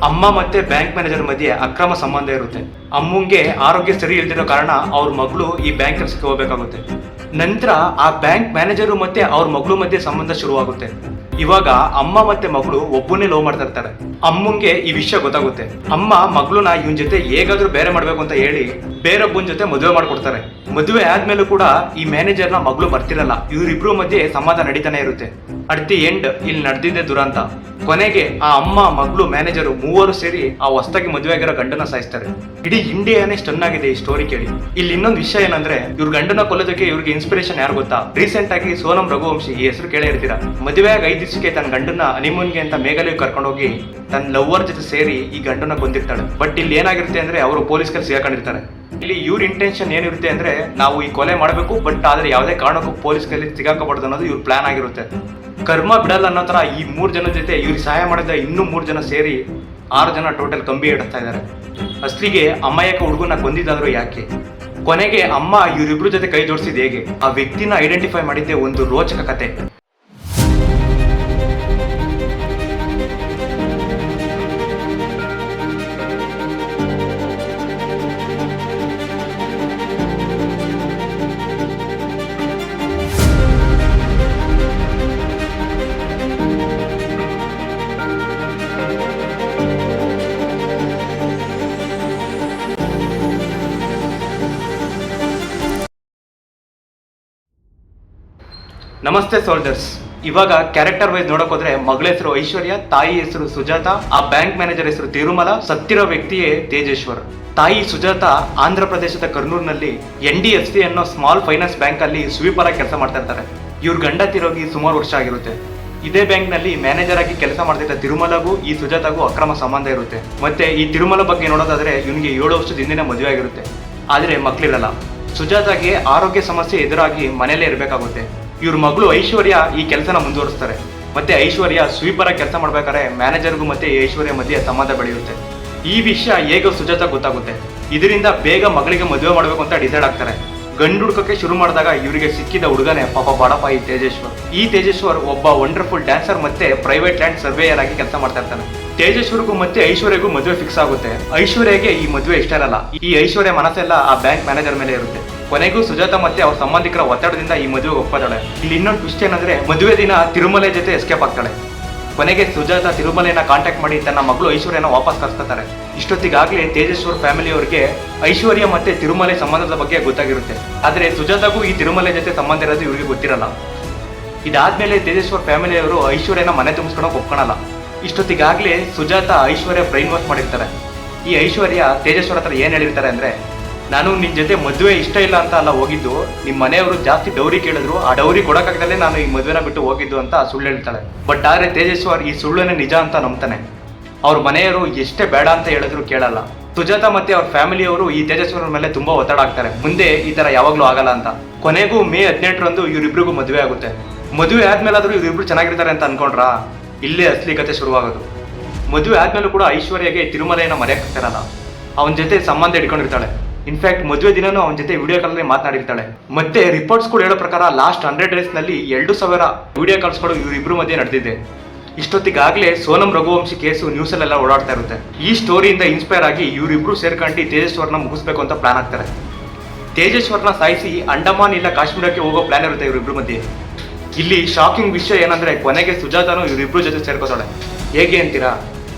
ಅಮ್ಮ ಮತ್ತೆ bank manager ಮಧ್ಯೆ ಅಕ್ರಮ ಸಂಬಂಧ ಇರುತ್ತೆ. ಅಮ್ಮಂಗೆ ಆರೋಗ್ಯ ಸರಿ ಇಲ್ದಿರೋ ಕಾರಣ ಅವ್ರ ಮಗಳು ಈ ಬ್ಯಾಂಕ್ ಕೆಲಸಕ್ಕೆ ಹೋಗ್ಬೇಕಾಗುತ್ತೆ. ನಂತರ ಆ ಬ್ಯಾಂಕ್ ಮ್ಯಾನೇಜರು ಮತ್ತೆ ಅವ್ರ ಮಗಳು ಮಧ್ಯೆ ಸಂಬಂಧ ಶುರುವಾಗುತ್ತೆ. ಇವಾಗ ಅಮ್ಮ ಮತ್ತೆ ಮಗಳು ಒಬ್ಬನೇ ಲವ್ ಮಾಡ್ತಾ ಇರ್ತಾರೆ. ಅಮ್ಮಂಗೆ ಈ ವಿಷಯ ಗೊತ್ತಾಗುತ್ತೆ. ಅಮ್ಮ ಮಗಳನ್ನ ಇವನ್ ಜೊತೆ ಹೇಗಾದ್ರೂ ಬೇರೆ ಮಾಡ್ಬೇಕು ಅಂತ ಹೇಳಿ ಬೇರೊಬ್ಬನ ಜೊತೆ ಮದುವೆ ಮಾಡ್ಕೊಡ್ತಾರೆ. ಮದುವೆ ಆದ್ಮೇಲೂ ಕೂಡ ಈ ಮ್ಯಾನೇಜರ್ನ ಮಗಳು ಬರ್ತಿರಲ್ಲ. ಇವರಿಬ್ರು ಮಧ್ಯೆ ಸಂವಾದ ನಡೀತಾನೆ ಇರುತ್ತೆ. ಅಟ್ ದಿ ಎಂಡ್ ಇಲ್ಲಿ ನಡೆದಿದ್ದೆ ದುರಂತ. ಕೊನೆಗೆ ಆ ಅಮ್ಮ ಮಗಳು ಮ್ಯಾನೇಜರು ಮೂವರು ಸೇರಿ ಆ ಹೊಸದಾಗಿ ಮದುವೆ ಆಗಿರೋ ಗಂಡನ ಸಾಯಿಸ್ತಾರೆ. ಇಡೀ ಇಂಡಿಯಾನೇ ಸ್ಟನ್ ಆಗಿದೆ ಈ ಸ್ಟೋರಿ ಕೇಳಿ. ಇಲ್ಲಿ ಇನ್ನೊಂದು ವಿಷಯ ಏನಂದ್ರೆ ಇವ್ರ ಗಂಡನ ಕೊಲ್ಲೋದಕ್ಕೆ ಇವ್ರಿಗೆ ಇನ್ಸ್ಪಿರೇಷನ್ ಯಾರು ಗೊತ್ತಾ? ರೀಸೆಂಟ್ ಆಗಿ ಸೋನಂ ರಘುವಂಶಿ, ಈ ಹೆಸರು ಕೇಳೇ ಇರ್ತೀರಾ. ಮದುವೆಯಾಗಿ 5 ದಿವಸಕ್ಕೆ ತನ್ನ ಗಂಡನ ಹನಿಮೂನ್ಗೆ ಅಂತ ಮೇಘಾಲಯ ಕರ್ಕೊಂಡೋಗಿ ತನ್ನ ಲವ್ವರ್ ಜೊತೆ ಸೇರಿ ಈ ಗಂಡನ ಕೊಂದಿರ್ತಾಳೆ. ಬಟ್ ಇಲ್ಲಿ ಏನಾಗಿರುತ್ತೆ ಅಂದ್ರೆ ಅವರು ಪೊಲೀಸ್ ಕೈಲಿ ಸಿಗಾಕೊಂಡಿರ್ತಾರೆ. ಇಲ್ಲಿ ಇವ್ರ ಇಂಟೆನ್ಷನ್ ಏನಿರುತ್ತೆ ಅಂದ್ರೆ ನಾವು ಈ ಕೊಲೆ ಮಾಡಬೇಕು, ಬಟ್ ಆದ್ರೆ ಯಾವುದೇ ಕಾರಣಕ್ಕೂ ಪೊಲೀಸ್ ಕೈಲಿ ಸಿಗಾಕಬಾರ್ದು ಅನ್ನೋದು ಇವ್ರ ಪ್ಲಾನ್ ಆಗಿರುತ್ತೆ. ಕರ್ಮ ಬಿಡಲ್ಲ ಅನ್ನೋ ತರ ಈ 3 ಜನ ಜೊತೆ ಇವ್ರಿಗೆ ಸಹಾಯ ಮಾಡಿದ ಇನ್ನೂ 3 ಜನ ಸೇರಿ 6 ಜನ ಟೋಟಲ್ ಕಂಬಿ ಇಡ್ತಾ ಇದ್ದಾರೆ. ಅಸ್ಲಿಗೆ ಅಮ್ಮಯ್ಯಕ ಹುಡುಗನ ಕೊಂದಿದ್ದಾದ್ರು ಯಾಕೆ? ಕೊನೆಗೆ ಅಮ್ಮ ಇವರಿಬ್ರು ಜೊತೆ ಕೈ ಜೋಡಿಸಿದ ಹೇಗೆ? ಆ ವ್ಯಕ್ತಿನ ಐಡೆಂಟಿಫೈ ಮಾಡಿದ್ದೆ ಒಂದು ರೋಚಕ ಕತೆ. ನಮಸ್ತೆ ಸೋಲ್ಜರ್ಸ್. ಇವಾಗ ಕ್ಯಾರೆಕ್ಟರ್ ವೈಸ್ ನೋಡಕ್ ಹೋದ್ರೆ ಮಗಳ ಹೆಸರು ಐಶ್ವರ್ಯ, ತಾಯಿ ಹೆಸರು ಸುಜಾತ, ಆ ಬ್ಯಾಂಕ್ ಮ್ಯಾನೇಜರ್ ಹೆಸರು ತಿರುಮಲ, ಸತ್ತಿರೋ ವ್ಯಕ್ತಿಯೇ ತೇಜೇಶ್ವರ್. ತಾಯಿ ಸುಜಾತ ಆಂಧ್ರ ಪ್ರದೇಶದ ಕರ್ನೂಲ್ನಲ್ಲಿ NDFC ಅನ್ನೋ ಸ್ಮಾಲ್ ಫೈನಾನ್ಸ್ ಬ್ಯಾಂಕ್ ಅಲ್ಲಿ ಸ್ವೀಪರ್ ಆಗಿ ಕೆಲಸ ಮಾಡ್ತಾ ಇರ್ತಾರೆ. ಇವ್ರ ಗಂಡ ತಿರೋಗಿ ಸುಮಾರು ವರ್ಷ ಆಗಿರುತ್ತೆ. ಇದೇ ಬ್ಯಾಂಕ್ ನಲ್ಲಿ ಮ್ಯಾನೇಜರ್ ಆಗಿ ಕೆಲಸ ಮಾಡ್ತಿದ್ದ ತಿರುಮಲಗೂ ಈ ಸುಜಾತಗೂ ಅಕ್ರಮ ಸಂಬಂಧ ಇರುತ್ತೆ. ಮತ್ತೆ ಈ ತಿರುಮಲ ಬಗ್ಗೆ ನೋಡೋದಾದ್ರೆ ಇವನಿಗೆ 7 ವರ್ಷದ ಹಿಂದಿನ ಮದುವೆ ಆಗಿರುತ್ತೆ. ಆದ್ರೆ ಮಕ್ಳಿರಲ್ಲ. ಸುಜಾತಾಗೆ ಆರೋಗ್ಯ ಸಮಸ್ಯೆ ಎದುರಾಗಿ ಮನೇಲೇ ಇರಬೇಕಾಗುತ್ತೆ. ಇವ್ರ ಮಗಳು ಐಶ್ವರ್ಯ ಈ ಕೆಲಸನ ಮುಂದುವರಿಸ್ತಾರೆ. ಮತ್ತೆ ಐಶ್ವರ್ಯ ಸ್ವೀಪರ್ ಆಗಿ ಕೆಲಸ ಮಾಡ್ಬೇಕಾದ್ರೆ ಮ್ಯಾನೇಜರ್ಗೂ ಮತ್ತೆ ಐಶ್ವರ್ಯ ಮಧ್ಯೆ ಸಂಬಂಧ ಬೆಳೆಯುತ್ತೆ. ಈ ವಿಷಯ ಹೇಗೋ ಸುಜಾತ ಗೊತ್ತಾಗುತ್ತೆ. ಇದರಿಂದ ಬೇಗ ಮಗಳಿಗೆ ಮದುವೆ ಮಾಡಬೇಕು ಅಂತ ಡಿಸೈಡ್ ಆಗ್ತಾರೆ. ಗಂಡು ಹುಡುಕಕ್ಕೆ ಶುರು ಮಾಡಿದಾಗ ಇವರಿಗೆ ಸಿಕ್ಕಿದ ಹುಡುಗನೇ ಪಾಪ ಬಡಪ ಈ ತೇಜೇಶ್ವರ್. ಈ ತೇಜೇಶ್ವರ್ ಒಬ್ಬ ವಂಡರ್ಫುಲ್ ಡ್ಯಾನ್ಸರ್ ಮತ್ತೆ ಪ್ರೈವೇಟ್ ಲ್ಯಾಂಡ್ ಸರ್ವೇಯರ್ ಆಗಿ ಕೆಲಸ ಮಾಡ್ತಾ ಇರ್ತಾನೆ. ತೇಜೇಶ್ವರ್ಗೂ ಮತ್ತೆ ಐಶ್ವರ್ಯಗೂ ಮದುವೆ ಫಿಕ್ಸ್ ಆಗುತ್ತೆ. ಐಶ್ವರ್ಯಗೆ ಈ ಮದುವೆ ಇಷ್ಟ ಇರಲ್ಲ. ಈ ಐಶ್ವರ್ಯ ಮನಸ್ಸೆಲ್ಲ ಆ ಬ್ಯಾಂಕ್ ಮ್ಯಾನೇಜರ್ ಮೇಲೆ ಇರುತ್ತೆ. ಕೊನೆಗೂ ಸುಜಾತ ಮತ್ತೆ ಅವ್ರ ಸಂಬಂಧಿಕರ ಒತ್ತಡದಿಂದ ಈ ಮದುವೆ ಒಪ್ಪಿದಾಳೆ. ಇಲ್ಲಿ ಇನ್ನೊಂದು ಟ್ವಿಸ್ಟ್ ಏನಂದ್ರೆ ಮದುವೆ ದಿನ ತಿರುಮಲೆ ಜೊತೆ ಎಸ್ಕೇಪ್ ಆಗ್ತಾಳೆ. ಕೊನೆಗೆ ಸುಜಾತ ತಿರುಮಲೆನ ಕಾಂಟ್ಯಾಕ್ಟ್ ಮಾಡಿ ತನ್ನ ಮಗಳು ಐಶ್ವರ್ಯನ ವಾಪಸ್ ಕರ್ಸ್ಕೊತಾರೆ. ಇಷ್ಟೊತ್ತಿಗಾಗ್ಲೇ ತೇಜೇಶ್ವರ್ ಫ್ಯಾಮಿಲಿಯವರಿಗೆ ಐಶ್ವರ್ಯ ಮತ್ತೆ ತಿರುಮಲೆ ಸಂಬಂಧದ ಬಗ್ಗೆ ಗೊತ್ತಾಗಿರುತ್ತೆ. ಆದ್ರೆ ಸುಜಾತಗೂ ಈ ತಿರುಮಲೆ ಜೊತೆ ಸಂಬಂಧ ಇರೋದು ಇವ್ರಿಗೆ ಗೊತ್ತಿರಲ್ಲ. ಇದಾದ್ಮೇಲೆ ತೇಜೇಶ್ವರ್ ಫ್ಯಾಮಿಲಿಯವರು ಐಶ್ವರ್ಯನ ಮನೆ ತುಂಬಿಸ್ಕೊಳಕ್ ಒಪ್ಕೊಳಲ್ಲ. ಇಷ್ಟೊತ್ತಿಗಾಗ್ಲೇ ಸುಜಾತ ಐಶ್ವರ್ಯ ಬ್ರೈನ್ ವಾಶ್ ಮಾಡಿರ್ತಾರೆ. ಈ ಐಶ್ವರ್ಯ ತೇಜೇಶ್ವರ ಹತ್ರ ಏನ್ ಹೇಳಿರ್ತಾರೆ ಅಂದ್ರೆ, ನಾನು ನಿನ್ ಜೊತೆ ಮದುವೆ ಇಷ್ಟ ಇಲ್ಲ ಅಂತ ಅಲ್ಲ ಹೋಗಿದ್ದು, ನಿಮ್ ಮನೆಯವರು ಜಾಸ್ತಿ ಡೌರಿ ಕೇಳಿದ್ರು, ಆ ಡೌರಿ ಕೊಡಕ್ಕಾಗದಲ್ಲೇ ನಾನು ಈ ಮದುವೆನ ಬಿಟ್ಟು ಹೋಗಿದ್ದು ಅಂತ ಸುಳ್ಳು ಹೇಳ್ತಾಳೆ. ಬಟ್ ಆದ್ರೆ ತೇಜೇಶ್ವರ್ ಈ ಸುಳ್ಳನ್ನೇ ನಿಜ ಅಂತ ನಂಬ್ತಾನೆ. ಅವ್ರ ಮನೆಯವರು ಎಷ್ಟೇ ಬೇಡ ಅಂತ ಹೇಳಿದ್ರು ಕೇಳಲ್ಲ. ಸುಜಾತ ಮತ್ತೆ ಅವ್ರ ಫ್ಯಾಮಿಲಿಯವರು ಈ ತೇಜೇಶ್ವರ ಮೇಲೆ ತುಂಬಾ ಒತ್ತಡ ಆಗ್ತಾರೆ, ಮುಂದೆ ಈ ತರ ಯಾವಾಗ್ಲೂ ಆಗಲ್ಲ ಅಂತ. ಕೊನೆಗೂ ಮೇ 18ರಂದು ಇವರಿಬ್ರಿಗೂ ಮದುವೆ ಆಗುತ್ತೆ. ಮದುವೆ ಆದ್ಮೇಲಾದ್ರೂ ಇವರಿಬ್ರು ಚೆನ್ನಾಗಿರ್ತಾರೆ ಅಂತ ಅನ್ಕೊಂಡ್ರಾ? ಇಲ್ಲೇ ಅಸಲಿ ಕತೆ ಶುರುವಾಗೋದು. ಮದುವೆ ಆದ್ಮೇಲೂ ಕೂಡ ಐಶ್ವರ್ಯಗೆ ತಿರುಮಲೆಯನ್ನ ಮರೆಯಕ್ಕಾಗಲ್ಲ. ಅವನ ಜೊತೆ ಸಂಬಂಧ ಇಟ್ಕೊಂಡಿರ್ತಾಳೆ. ಇನ್ಫ್ಯಾಕ್ಟ್ ಮದುವೆ ದಿನನೂ ಅವನ ಜೊತೆ ವಿಡಿಯೋ ಕಾಲ್ ಮಾತನಾಡಿರ್ತಾಳೆ. ಮತ್ತೆ ರಿಪೋರ್ಟ್ಸ್ ಕೂಡ ಹೇಳೋ ಪ್ರಕಾರ ಲಾಸ್ಟ್ 100 days ನಲ್ಲಿ 2,000 ವಿಡಿಯೋ ಕಾಲ್ಸ್ಗಳು ಇವರಿಬ್ರು ಮಧ್ಯೆ ನಡೆದಿದೆ. ಇಷ್ಟೊತ್ತಿಗಾಗ್ಲೇ ಸೋನಂ ರಘುವಂಶಿ ಕೇಸು ನ್ಯೂಸ್ ಅಲ್ಲೆಲ್ಲ ಓಡಾಡ್ತಾ ಇರುತ್ತೆ. ಈ ಸ್ಟೋರಿಯಿಂದ ಇನ್ಸ್ಪೈರ್ ಆಗಿ ಇವರಿಬ್ರು ಸೇರ್ಕೊಂಡು ತೇಜೇಶ್ವರ್ನ ಮುಗಿಸ್ಬೇಕು ಅಂತ ಪ್ಲಾನ್ ಆಗ್ತಾರೆ. ತೇಜೇಶ್ವರ್ನ ಸಾಯಿಸಿ ಅಂಡಮಾನ್ ಇಲ್ಲ ಕಾಶ್ಮೀರಕ್ಕೆ ಹೋಗೋ ಪ್ಲಾನ್ ಇರುತ್ತೆ ಇವರಿಬ್ರು ಮಧ್ಯೆ. ಇಲ್ಲಿ ಶಾಕಿಂಗ್ ವಿಷಯ ಏನಂದ್ರೆ ಕೊನೆಗೆ ಸುಜಾತನು ಇವರಿಬ್ರು ಜೊತೆ ಸೇರ್ಕೋತಾಳೆ. ಹೇಗೆ ಅಂತೀರಾ?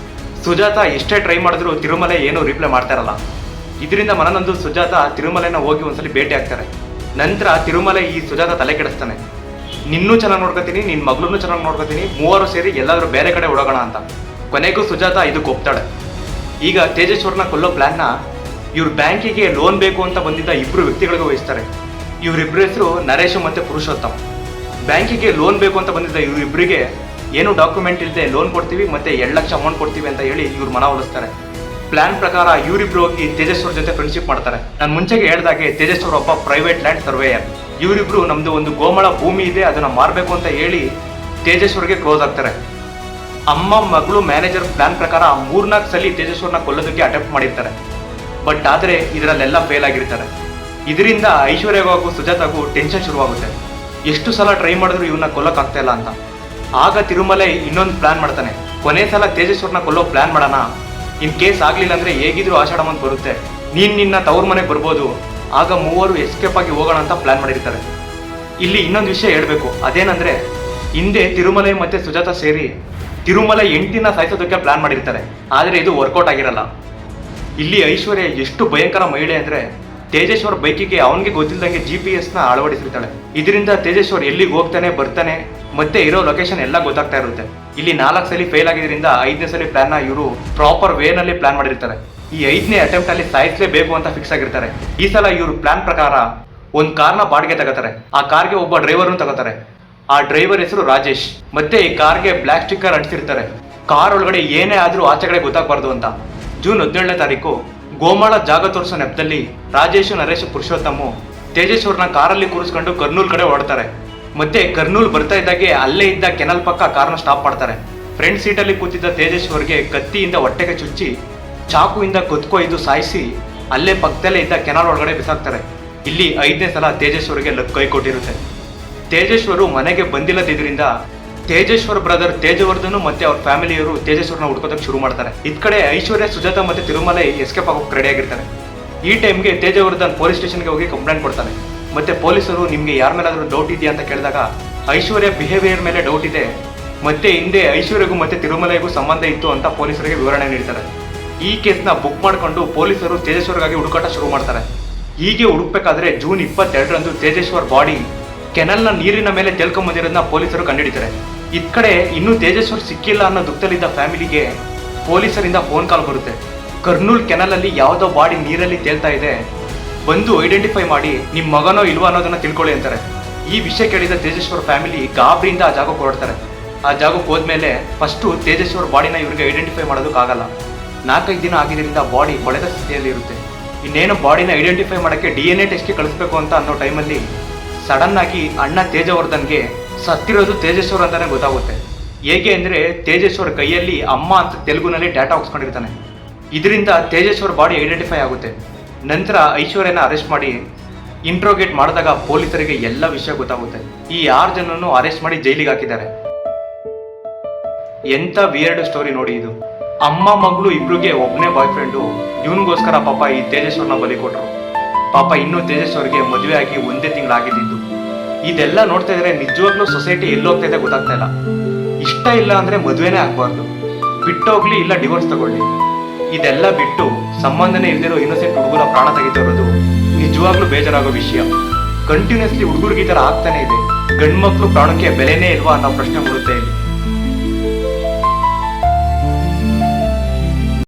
ಸುಜಾತ ಎಷ್ಟೇ ಟ್ರೈ ಮಾಡಿದ್ರು ತಿರುಮಲೆ ಏನೂ ರಿಪ್ಲೈ ಮಾಡ್ತಾ ಇರಲ್ಲ. ಇದರಿಂದ ಮನನೊಂದು ಸುಜಾತ ತಿರುಮಲೆನ ಹೋಗಿ ಒಂದ್ಸಲಿ ಭೇಟಿ ಆಗ್ತಾರೆ. ನಂತರ ತಿರುಮಲೆ ಈ ಸುಜಾತ ತಲೆ ಕೆಡಿಸ್ತಾನೆ. ನಿನ್ನೂ ಚೆನ್ನಾಗಿ ನೋಡ್ಕೋತೀನಿ, ನಿನ್ನ ಮಗಳನ್ನೂ ಚೆನ್ನಾಗಿ ನೋಡ್ಕೋತೀನಿ, 3 ಸೇರಿ ಎಲ್ಲಾದ್ರೂ ಬೇರೆ ಕಡೆ ಹುಡುಗೋಣ ಅಂತ. ಕೊನೆಗೂ ಸುಜಾತ ಇದಕ್ಕೆ ಒಪ್ತಾಳೆ. ಈಗ ತೇಜೇಶ್ವರ್ನ ಕೊಲ್ಲೋ ಪ್ಲಾನ್ನ ಇವ್ರ ಬ್ಯಾಂಕಿಗೆ ಲೋನ್ ಬೇಕು ಅಂತ ಬಂದಿದ್ದ 2 ವ್ಯಕ್ತಿಗಳಿಗೂ ವಹಿಸ್ತಾರೆ. ಇವರಿಬ್ಬರ ಹೆಸರು ನರೇಶ್ ಮತ್ತೆ ಪುರುಷೋತ್ತಮ್. ಬ್ಯಾಂಕಿಗೆ ಲೋನ್ ಬೇಕು ಅಂತ ಬಂದಿದ್ದ ಇವರಿಬ್ಬರಿಗೆ ಏನು ಡಾಕ್ಯುಮೆಂಟ್ ಇಲ್ಲದೆ ಲೋನ್ ಕೊಡ್ತೀವಿ ಮತ್ತೆ 2 ಲಕ್ಷ ಅಮೌಂಟ್ ಕೊಡ್ತೀವಿ ಅಂತ ಹೇಳಿ ಇವ್ರು ಮನವೊಲಿಸ್ತಾರೆ. ಪ್ಲಾನ್ ಪ್ರಕಾರ ಇವರಿಬ್ರು ಹೋಗಿ ತೇಜೇಶ್ವರ್ ಜೊತೆ ಫ್ರೆಂಡ್ಶಿಪ್ ಮಾಡ್ತಾರೆ. ನಾನು ಮುಂಚೆಗೆ ಹೇಳ್ದಾಗೆ ತೇಜೇಶ್ವರ್ ಒಬ್ಬ ಪ್ರೈವೇಟ್ ಲ್ಯಾಂಡ್ ಸರ್ವೇಯರ್. ಇವರಿಬ್ರು ನಮ್ದು ಒಂದು ಗೋಮಳ ಭೂಮಿ ಇದೆ, ಅದನ್ನ ಮಾರಬೇಕು ಅಂತ ಹೇಳಿ ತೇಜೇಶ್ವರ್ಗೆ ಕ್ಲೋಸ್ ಆಗ್ತಾರೆ. ಅಮ್ಮ ಮಗಳು ಮ್ಯಾನೇಜರ್ ಪ್ಲಾನ್ ಪ್ರಕಾರ 3-4 ಸಲ ತೇಜೇಶ್ವರ್ನ ಕೊಲ್ಲೋದಕ್ಕೆ ಅಟೆಂಪ್ಟ್ ಮಾಡಿರ್ತಾರೆ. ಬಟ್ ಆದ್ರೆ ಇದರಲ್ಲೆಲ್ಲ ಫೇಲ್ ಆಗಿರ್ತಾರೆ. ಇದರಿಂದ ಐಶ್ವರ್ಯಗೂ ಹಾಗೂ ಸುಜಾತಾಗೂ ಟೆನ್ಷನ್ ಶುರುವಾಗುತ್ತೆ. ಎಷ್ಟು ಸಲ ಟ್ರೈ ಮಾಡಿದ್ರು ಇವನ್ನ ಕೊಲ್ಲಕ್ ಆಗ್ತಾ ಇಲ್ಲ ಅಂತ. ಆಗ ತಿರುಮಲೆ ಇನ್ನೊಂದು ಪ್ಲಾನ್ ಮಾಡ್ತಾನೆ. ಕೊನೆ ಸಲ ತೇಜೇಶ್ವರ್ನ ಕೊಲ್ಲೋ ಪ್ಲಾನ್ ಮಾಡೋಣ, ಇನ್ ಕೇಸ್ ಆಗ್ಲಿಲ್ಲ ಅಂದ್ರೆ ಹೇಗಿದ್ರು ಆಷಾಢ ಮಂತ್ ಬರುತ್ತೆ, ನೀನ್ ನಿನ್ನ ತವ್ರ ಮನೆಗೆ ಬರ್ಬೋದು, ಆಗ ಮೂವರು ಎಸ್ಕೇಪ್ ಆಗಿ ಹೋಗೋಣ ಅಂತ ಪ್ಲಾನ್ ಮಾಡಿರ್ತಾರೆ. ಇಲ್ಲಿ ಇನ್ನೊಂದು ವಿಷಯ ಹೇಳ್ಬೇಕು, ಅದೇನಂದ್ರೆ ಹಿಂದೆ ತಿರುಮಲೆ ಮತ್ತೆ ಸುಜಾತ ಸೇರಿ ತಿರುಮಲ ಹೆಂಡತಿನ ಸಾಯಿಸೋದಕ್ಕೆ ಪ್ಲಾನ್ ಮಾಡಿರ್ತಾರೆ, ಆದ್ರೆ ಇದು ವರ್ಕೌಟ್ ಆಗಿರಲ್ಲ. ಇಲ್ಲಿ ಐಶ್ವರ್ಯ ಎಷ್ಟು ಭಯಂಕರ ಮಹಿಳೆ ಅಂದ್ರೆ ತೇಜೇಶ್ವರ್ ಬೈಕಿಗೆ ಅವನಿಗೆ ಗೊತ್ತಿಲ್ಲದಂಗೆ GPS ನ ಅಳವಡಿಸಿರ್ತಾಳೆ. ಇದರಿಂದ ತೇಜೇಶ್ವರ್ ಎಲ್ಲಿಗೆ ಹೋಗ್ತಾನೆ ಬರ್ತಾನೆ ಮತ್ತೆ ಇರೋ ಲೊಕೇಶನ್ ಎಲ್ಲ ಗೊತ್ತಾಗ್ತಾ ಇರುತ್ತೆ. ಇಲ್ಲಿ 4 ಸಲ ಫೇಲ್ ಆಗಿದ್ರಿಂದ 5ನೇ ಸಲ ಪ್ಲಾನ್ ನ ಇವರು ಪ್ರಾಪರ್ ವೇ ನಲ್ಲಿ ಪ್ಲಾನ್ ಮಾಡಿರ್ತಾರೆ. ಈ 5ನೇ ಅಟೆಂಪ್ಟ್ ಅಲ್ಲಿ ಸಾಯಿಸಲೇಬೇಕು ಅಂತ ಫಿಕ್ಸ್ ಆಗಿರ್ತಾರೆ. ಈ ಸಲ ಇವರು ಪ್ಲಾನ್ ಪ್ರಕಾರ ಒಂದ್ ಕಾರ್ನ ಬಾಡಿಗೆ ತಗೋತಾರೆ. ಆ ಕಾರ್ಗೆ ಒಬ್ಬ ಡ್ರೈವರ್ನು ತಗೋತಾರೆ. ಆ ಡ್ರೈವರ್ ಹೆಸರು ರಾಜೇಶ್. ಮತ್ತೆ ಈ ಕಾರ್ಗೆ ಬ್ಲಾಕ್ ಸ್ಟಿಕ್ಕರ್ ಅಂಟಿಸಿರ್ತಾರೆ, ಕಾರ್ ಒಳಗಡೆ ಏನೇ ಆದ್ರೂ ಆಚೆಗಡೆ ಗೊತ್ತಾಗಬಾರ್ದು ಅಂತ. ಜೂನ್ 17ನೇ ತಾರೀಕು ಗೋಮಾಳ ಜಾಗ ತೋರಿಸೋ ನೆಪದಲ್ಲಿ ರಾಜೇಶ್, ನರೇಶ್, ಪುರುಷೋತ್ತಮ ತೇಜೇಶ್ವರ್ನ ಕಾರಲ್ಲಿ ಕೂರಿಸ್ಕೊಂಡು ಕರ್ನೂಲ್ ಕಡೆ ಹೊರಡ್ತಾರೆ. ಮತ್ತೆ ಕರ್ನೂಲ್ ಬರ್ತಾ ಇದ್ದಾಗೆ ಅಲ್ಲೇ ಇದ್ದ ಕೆನಲ್ ಪಕ್ಕ ಕಾರ್ನ ಸ್ಟಾಪ್ ಮಾಡ್ತಾರೆ. ಫ್ರಂಟ್ ಸೀಟಲ್ಲಿ ಕೂತಿದ್ದ ತೇಜೇಶ್ವರ್ಗೆ ಕತ್ತಿಯಿಂದ ಹೊಟ್ಟೆಗೆ ಚುಚ್ಚಿ ಚಾಕುವಿಂದ ಕೊಯ್ದು ಸಾಯಿಸಿ ಅಲ್ಲೇ ಪಕ್ಕದಲ್ಲೇ ಇದ್ದ ಕೆನಾಲ್ ಒಳಗಡೆ ಬಿಸಾಕ್ತಾರೆ. ಇಲ್ಲಿ 5ನೇ ಸಲ ತೇಜೇಶ್ವರ್ಗೆ ಕೈ ಕೊಟ್ಟಿರುತ್ತೆ. ತೇಜೇಶ್ವರು ಮನೆಗೆ ಬಂದಿಲ್ಲದಿದ್ರಿಂದ ತೇಜೇಶ್ವರ್ ಬ್ರದರ್ ತೇಜವರ್ಧನ್ ಮತ್ತೆ ಅವ್ರ ಫ್ಯಾಮಿಲಿಯವರು ತೇಜೇಶ್ವರ್ನ ಹುಡ್ಕೋದಕ್ಕೆ ಶುರು ಮಾಡ್ತಾರೆ. ಇದ್ ಕಡೆ ಐಶ್ವರ್ಯ, ಸುಜಾತ ಮತ್ತೆ ತಿರುಮಲೆ ಎಸ್ಕೇಪ್ ಆಗೋಕೆ ರೆಡಿ ಆಗಿರ್ತಾರೆ. ಈ ಟೈಮ್ಗೆ ತೇಜವರ್ಧನ್ ಪೊಲೀಸ್ ಸ್ಟೇಷನ್ಗೆ ಹೋಗಿ ಕಂಪ್ಲೇಂಟ್ ಕೊಡ್ತಾನೆ. ಮತ್ತೆ ಪೊಲೀಸರು ನಿಮ್ಗೆ ಯಾರ ಮೇಲಾದ್ರೂ ಡೌಟ್ ಇದೆಯಾ ಅಂತ ಕೇಳಿದಾಗ ಐಶ್ವರ್ಯ ಬಿಹೇವಿಯರ್ ಮೇಲೆ ಡೌಟ್ ಇದೆ, ಮತ್ತೆ ಹಿಂದೆ ಐಶ್ವರ್ಯಗೂ ಮತ್ತೆ ತಿರುಮಲೆಗೂ ಸಂಬಂಧ ಇತ್ತು ಅಂತ ಪೊಲೀಸರಿಗೆ ವಿವರಣೆ ನೀಡ್ತಾರೆ. ಈ ಕೇಸ್ನ ಬುಕ್ ಮಾಡ್ಕೊಂಡು ಪೊಲೀಸರು ತೇಜೇಶ್ವರ್ಗಾಗಿ ಹುಡುಕಾಟ ಶುರು ಮಾಡ್ತಾರೆ. ಹೀಗೆ ಹುಡುಕ್ಬೇಕಾದ್ರೆ ಜೂನ್ 22ರಂದು ತೇಜೇಶ್ವರ್ ಬಾಡಿ ಕೆನಲ್ನ ನೀರಿನ ಮೇಲೆ ತೇಲ್ಕೊಂಬಂದಿರೋದನ್ನ ಪೊಲೀಸರು ಕಂಡುಹಿಡಿತಾರೆ. ಇದ್ ಕಡೆ ಇನ್ನೂ ತೇಜೇಶ್ವರ್ ಸಿಕ್ಕಿಲ್ಲ ಅನ್ನೋ ದುಃಖದಲ್ಲಿದ್ದ ಫ್ಯಾಮಿಲಿಗೆ ಪೊಲೀಸರಿಂದ ಫೋನ್ ಕಾಲ್ ಬರುತ್ತೆ. ಕರ್ನೂಲ್ ಕೆನಲ್ ಅಲ್ಲಿ ಯಾವ್ದೋ ಬಾಡಿ ನೀರಲ್ಲಿ ತೇಲ್ತಾ ಇದೆ, ಬಂದು ಐಡೆಂಟಿಫೈ ಮಾಡಿ ನಿಮ್ ಮಗನೋ ಇಲ್ವೋ ಅನ್ನೋದನ್ನ ತಿಳ್ಕೊಳ್ಳಿ ಅಂತಾರೆ. ಈ ವಿಷಯ ಕೇಳಿದ ತೇಜೇಶ್ವರ್ ಫ್ಯಾಮಿಲಿ ಗಾಬರಿಯಿಂದ ಆ ಜಾಗಕ್ಕೆ ಹೊರಡ್ತಾರೆ. ಆ ಜಾಗಕ್ಕೆ ಹೋದ್ಮೇಲೆ ಫಸ್ಟ್ ತೇಜೇಶ್ವರ್ ಬಾಡಿನ ಇವ್ರಿಗೆ ಐಡೆಂಟಿಫೈ ಮಾಡೋದಕ್ಕಾಗಲ್ಲ. 4-5 ದಿನ ಆಗಿದ್ರಿಂದ ಬಾಡಿ ಕೊಳೆದ ಸ್ಥಿತಿಯಲ್ಲಿ ಇರುತ್ತೆ. ಇನ್ನೇನು ಬಾಡಿನ ಐಡೆಂಟಿಫೈ ಮಾಡಕ್ಕೆ DNA ಟೆಸ್ಟ್ಗೆ ಕಳಿಸ್ಬೇಕು ಅಂತ ಅನ್ನೋ ಟೈಮಲ್ಲಿ ಸಡನ್ ಆಗಿ ಅಣ್ಣ ತೇಜವರ್ಧನ್ಗೆ ಸತ್ತಿರೋದು ತೇಜೇಶ್ವರ್ ಅಂತಾನೆ ಗೊತ್ತಾಗುತ್ತೆ. ಹೇಗೆ ಅಂದ್ರೆ ತೇಜೇಶ್ವರ್ ಕೈಯಲ್ಲಿ ಅಮ್ಮ ಅಂತ ತೆಲುಗುನಲ್ಲಿ ಡಾಟಾ ಹಾಕ್ಸ್ಕೊಂಡಿರ್ತಾನೆ. ಇದರಿಂದ ತೇಜೇಶ್ವರ್ ಬಾಡಿ ಐಡೆಂಟಿಫೈ ಆಗುತ್ತೆ. ನಂತರ ಐಶ್ವರ್ಯನ ಅರೆಸ್ಟ್ ಮಾಡಿ ಇಂಟ್ರೋಗೇಟ್ ಮಾಡಿದಾಗ ಪೊಲೀಸರಿಗೆ ಎಲ್ಲ ವಿಷಯ ಗೊತ್ತಾಗುತ್ತೆ. ಈ 6 ಜನನ್ನು ಅರೆಸ್ಟ್ ಮಾಡಿ ಜೈಲಿಗೆ ಹಾಕಿದ್ದಾರೆ. ಎಂತ ವಿಯರ್ಡ್ ಸ್ಟೋರಿ ನೋಡಿ ಇದು. ಅಮ್ಮ ಮಗಳು ಇಬ್ರಿಗೆ ಒಬ್ಬನೇ ಬಾಯ್ ಫ್ರೆಂಡು, ಇವನಿಗೋಸ್ಕರ ಪಾಪ ಈ ತೇಜೇಶ್ವರ್ನ ಬಲಿ ಕೊಟ್ರು. ಪಾಪ ಇನ್ನೂ ತೇಜೇಶ್ವರ್ಗೆ ಮದುವೆ ಆಗಿ 1 ತಿಂಗಳಾಗಿದ್ದು. ಇದೆಲ್ಲ ನೋಡ್ತಾ ಇದ್ರೆ ನಿಜವಾಗ್ಲೂ ಸೊಸೈಟಿ ಎಲ್ಲೋಗ್ತಾ ಇದೆ ಗೊತ್ತಾಗ್ತಾ ಇಲ್ಲ. ಇಷ್ಟ ಇಲ್ಲ ಅಂದ್ರೆ ಮದುವೆನೇ ಆಗ್ಬಾರ್ದು, ಬಿಟ್ಟೋಗ್ಲಿ ಇಲ್ಲ ಡಿವೋರ್ಸ್ ತಗೊಳ್ಳಿ. ಇದೆಲ್ಲ ಬಿಟ್ಟು ಸಂಬಂಧನೇ ಇಲ್ದಿರೋ ಇನ್ನೋಸೆಂಟ್ ಹುಡುಗರ ಪ್ರಾಣ ತೆಗಿತಿರೋದು ನಿಜವಾಗ್ಲೂ ಬೇಜಾರಾಗೋ ವಿಷಯ. ಕಂಟಿನ್ಯೂಸ್ಲಿ ಹುಡುಗರಿಗೆ ಈ ತರ ಆಗ್ತಾನೆ ಇದೆ. ಗಂಡ್ಮಕ್ಳು ಪ್ರಾಣಕ್ಕೆ ಬೆಲೆನೇ ಇಲ್ವಾ ಅನ್ನೋ ಪ್ರಶ್ನೆ ಮೂಡುತ್ತೆ ಇಲ್ಲಿ.